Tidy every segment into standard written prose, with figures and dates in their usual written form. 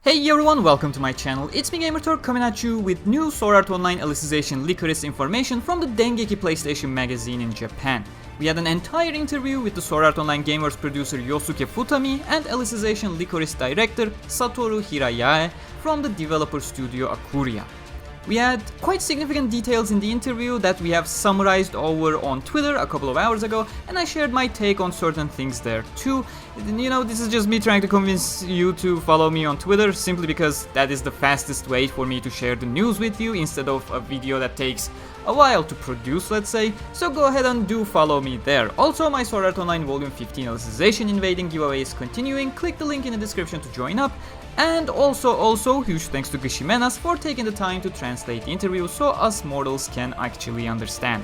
Hey everyone, welcome to my channel. It's me Gamerturk coming at you with new Sword Art Online Alicization Lycoris information from the Dengeki Playstation magazine in Japan. We had an entire interview with the Sword Art Online Gameverse producer Yosuke Futami and Alicization Lycoris director Satoru Hirayae from the developer studio Akuria. We had quite significant details in the interview that we have summarized over on Twitter a couple of hours ago, and I shared my take on certain things there too. You know, this is just me trying to convince you to follow me on Twitter simply because that is the fastest way for me to share the news with you instead of a video that takes a while to produce, let's say. So go ahead and do follow me there. Also, my Sword Art Online Volume 15 Alicization Invading giveaway is continuing. Click the link in the description to join up. And also, huge thanks to Gishimenas for taking the time to translate the interview so us mortals can actually understand.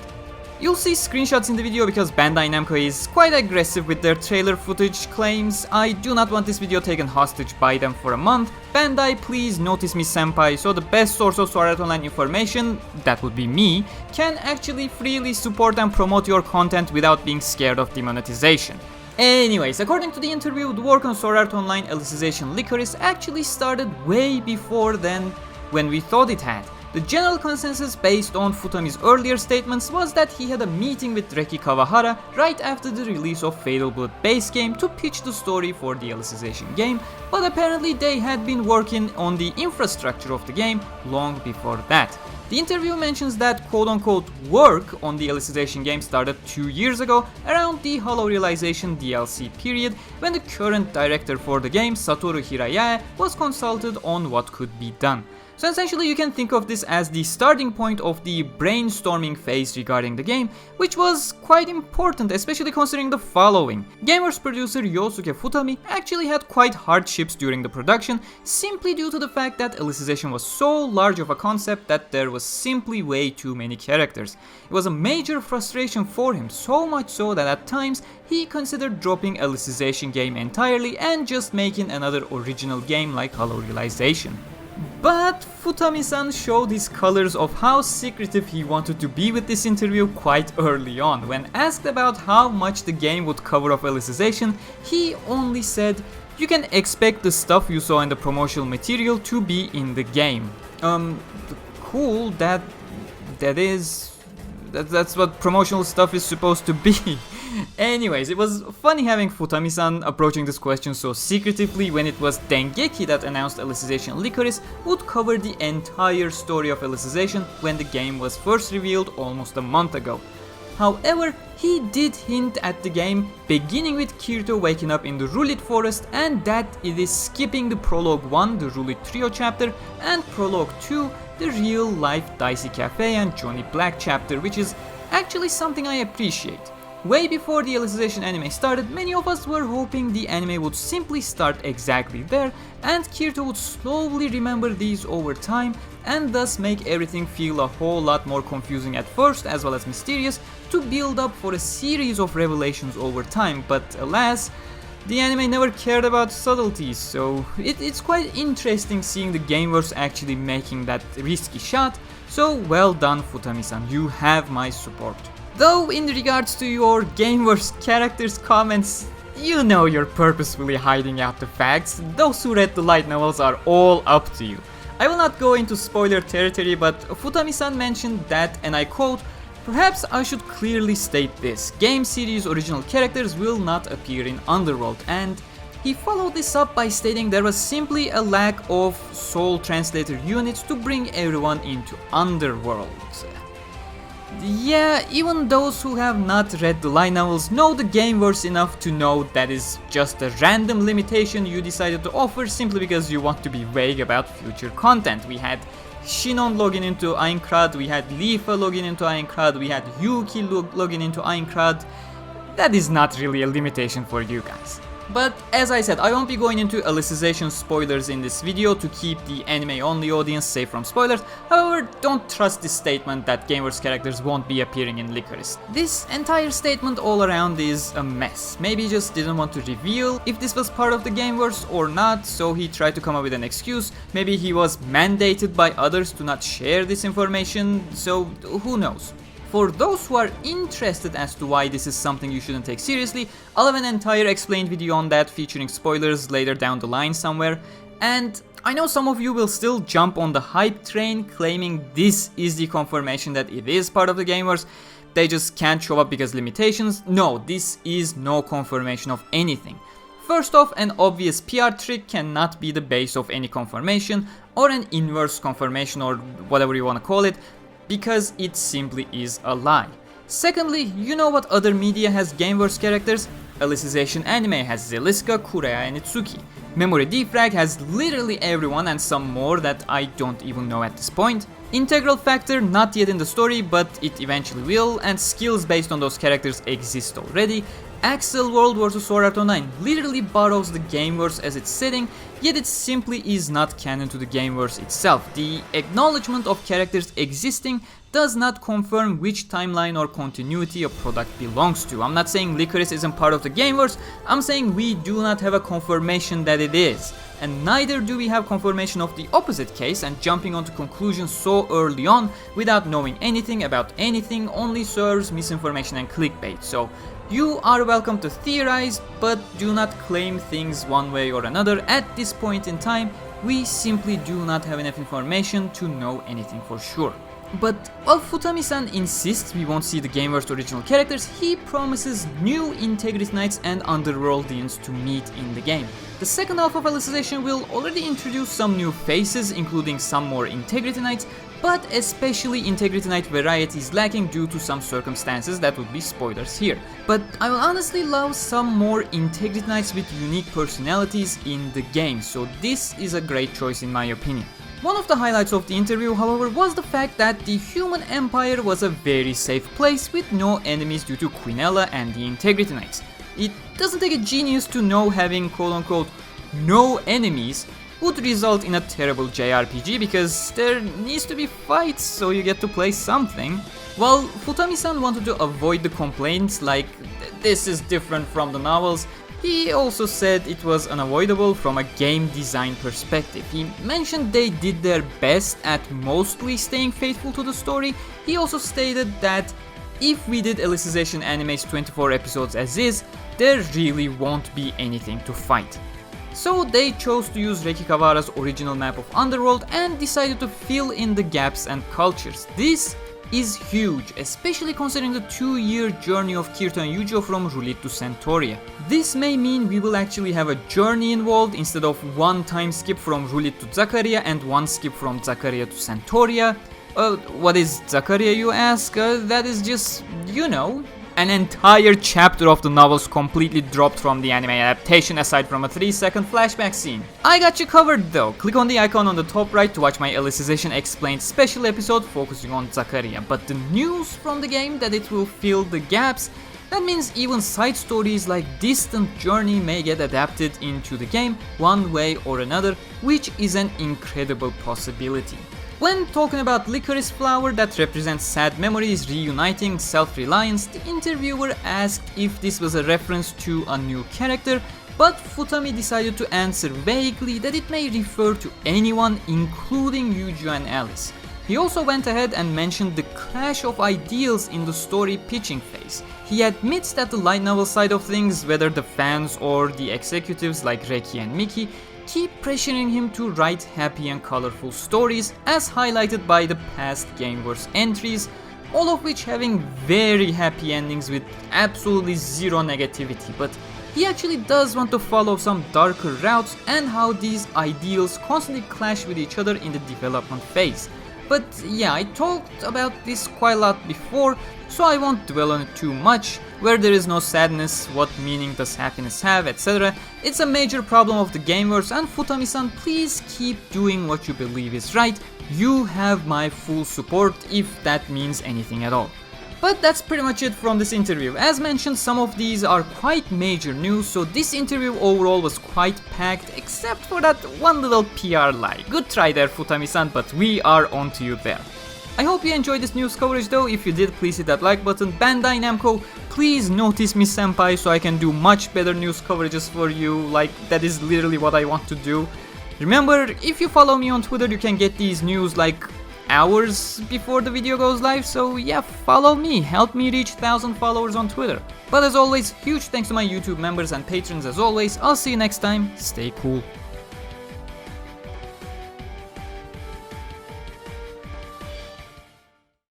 You'll see screenshots in the video because Bandai Namco is quite aggressive with their trailer footage claims. I do not want this video taken hostage by them for a month. Bandai, please notice me senpai, so the best source of Sword Art Online information, that would be me, can actually freely support and promote your content without being scared of demonetization. Anyways, according to the interview, the work on Sword Art Online Alicization Lycoris actually started way before then when we thought it had. The general consensus based on Futami's earlier statements was that he had a meeting with Reki Kawahara right after the release of Fatal Blood base game to pitch the story for the Alicization game, but apparently they had been working on the infrastructure of the game long before that. The interview mentions that quote-unquote work on the Alicization game started 2 years ago, around the Hollow Realization DLC period, when the current director for the game, Satoru Hirayae, was consulted on what could be done. So essentially you can think of this as the starting point of the brainstorming phase regarding the game, which was quite important, especially considering the following. Gamer's producer Yosuke Futami actually had quite hardships during the production, simply due to the fact that Alicization was so large of a concept that there was simply way too many characters. It was a major frustration for him, so much so that at times he considered dropping Alicization game entirely and just making another original game like Hollow Realization. But Futami-san showed his colors of how secretive he wanted to be with this interview quite early on. When asked about how much the game would cover of Alicization, he only said, "You can expect the stuff you saw in the promotional material to be in the game." Cool, that's what promotional stuff is supposed to be. Anyways, it was funny having Futami-san approaching this question so secretively when it was Dengeki that announced Alicization Lycoris would cover the entire story of Alicization when the game was first revealed almost a month ago. However, he did hint at the game beginning with Kirito waking up in the Rulit Forest and that it is skipping the Prologue 1, the Rulit Trio chapter, and Prologue 2, the Real Life Dicey Cafe and Johnny Black chapter, which is actually something I appreciate. Way before the Alicization anime started, many of us were hoping the anime would simply start exactly there and Kirito would slowly remember these over time and thus make everything feel a whole lot more confusing at first as well as mysterious to build up for a series of revelations over time, but alas, the anime never cared about subtleties, so it's quite interesting seeing the Gameverse actually making that risky shot, so well done Futami-san, you have my support. Though in regards to your Gameverse characters' comments, you know you're purposefully hiding out the facts. Those who read the light novels are all up to you. I will not go into spoiler territory, but Futami-san mentioned that, and I quote, "Perhaps I should clearly state this, game series original characters will not appear in Underworld," and he followed this up by stating there was simply a lack of soul translator units to bring everyone into Underworld. Yeah, even those who have not read the light novels know the Gameverse enough to know that is just a random limitation you decided to offer simply because you want to be vague about future content. We had Shinon login into Aincrad, we had Lifa login into Aincrad, we had Yuki login into Aincrad. That is not really a limitation for you guys. But as I said, I won't be going into Alicization spoilers in this video to keep the anime-only audience safe from spoilers. However, don't trust this statement that Gameverse characters won't be appearing in Lycoris. This entire statement all around is a mess. Maybe he just didn't want to reveal if this was part of the Gameverse or not, so he tried to come up with an excuse. Maybe he was mandated by others to not share this information, so who knows. For those who are interested as to why this is something you shouldn't take seriously, I'll have an entire explained video on that featuring spoilers later down the line somewhere. And I know some of you will still jump on the hype train claiming this is the confirmation that it is part of the Gameverse. They just can't show up because limitations. No, this is no confirmation of anything. First off, an obvious PR trick cannot be the base of any confirmation or an inverse confirmation or whatever you want to call it, because it simply is a lie. Secondly, you know what other media has Gameverse characters? Alicization anime has Zeliska, Hirayae and Itsuki. Memory Defrag has literally everyone and some more that I don't even know at this point. Integral Factor not yet in the story, but it eventually will, and skills based on those characters exist already. Axel World vs Sword Art Online literally borrows the Gameverse as its setting, yet it simply is not canon to the Gameverse itself. The acknowledgement of characters existing does not confirm which timeline or continuity a product belongs to. I'm not saying Lycoris isn't part of the Gameverse, I'm saying we do not have a confirmation that it is. And neither do we have confirmation of the opposite case, and jumping onto conclusions so early on without knowing anything about anything only serves misinformation and clickbait. So you are welcome to theorize, but do not claim things one way or another. At this point in time, we simply do not have enough information to know anything for sure. But while Futami-san insists we won't see the Gameverse original characters, he promises new Integrity Knights and Underworldians to meet in the game. The second half of Alicization will already introduce some new faces, including some more Integrity Knights, but especially Integrity Knight variety is lacking due to some circumstances that would be spoilers here. But I will honestly love some more Integrity Knights with unique personalities in the game, so this is a great choice in my opinion. One of the highlights of the interview, however, was the fact that the human empire was a very safe place with no enemies due to Quinella and the Integrity Knights. It doesn't take a genius to know having quote-unquote no enemies would result in a terrible JRPG, because there needs to be fights so you get to play something. While Futami-san wanted to avoid the complaints like this is different from the novels, he also said it was unavoidable from a game design perspective. He mentioned they did their best at mostly staying faithful to the story. He also stated that if we did Alicization anime's 24 episodes as is, there really won't be anything to fight. So they chose to use Reiki Kawara's original map of Underworld and decided to fill in the gaps and cultures. This is huge, especially considering the 2-year journey of Kirito and Yujo from Rulit to Centauria. This may mean we will actually have a journey involved instead of one time skip from Rulit to Zakaria and one skip from Zakaria to Centauria. What is Zakaria, you ask? That is just, you know, an entire chapter of the novels completely dropped from the anime adaptation aside from a 3-second flashback scene. I got you covered though. Click on the icon on the top right to watch my Alicization Explained special episode focusing on Zakaria. But the news from the game that it will fill the gaps, that means even side stories like Distant Journey may get adapted into the game one way or another, which is an incredible possibility. When talking about Lycoris Flower that represents sad memories reuniting self-reliance, the interviewer asked if this was a reference to a new character, but Futami decided to answer vaguely that it may refer to anyone including Yuji and Alice. He also went ahead and mentioned the clash of ideals in the story pitching phase. He admits that the light novel side of things, whether the fans or the executives like Reki and Miki, keep pressuring him to write happy and colorful stories, as highlighted by the past Gameverse entries, all of which having very happy endings with absolutely zero negativity. But he actually does want to follow some darker routes and how these ideals constantly clash with each other in the development phase. But yeah, I talked about this quite a lot before, so I won't dwell on it too much. Where there is no sadness, what meaning does happiness have, etc. It's a major problem of the Gameverse, and Futami-san, please keep doing what you believe is right. You have my full support if that means anything at all. But that's pretty much it from this interview. As mentioned, some of these are quite major news, so this interview overall was quite packed, except for that one little PR lie. Good try there, Futami-san, but we are on to you there. I hope you enjoyed this news coverage though. If you did, please hit that like button. Bandai Namco, please notice me senpai so I can do much better news coverages for you. Like, that is literally what I want to do. Remember, if you follow me on Twitter, you can get these news like hours before the video goes live, so yeah, follow me, help me reach 1,000 followers on Twitter. But as always, huge thanks to my YouTube members and patrons as always. I'll see you next time, stay cool.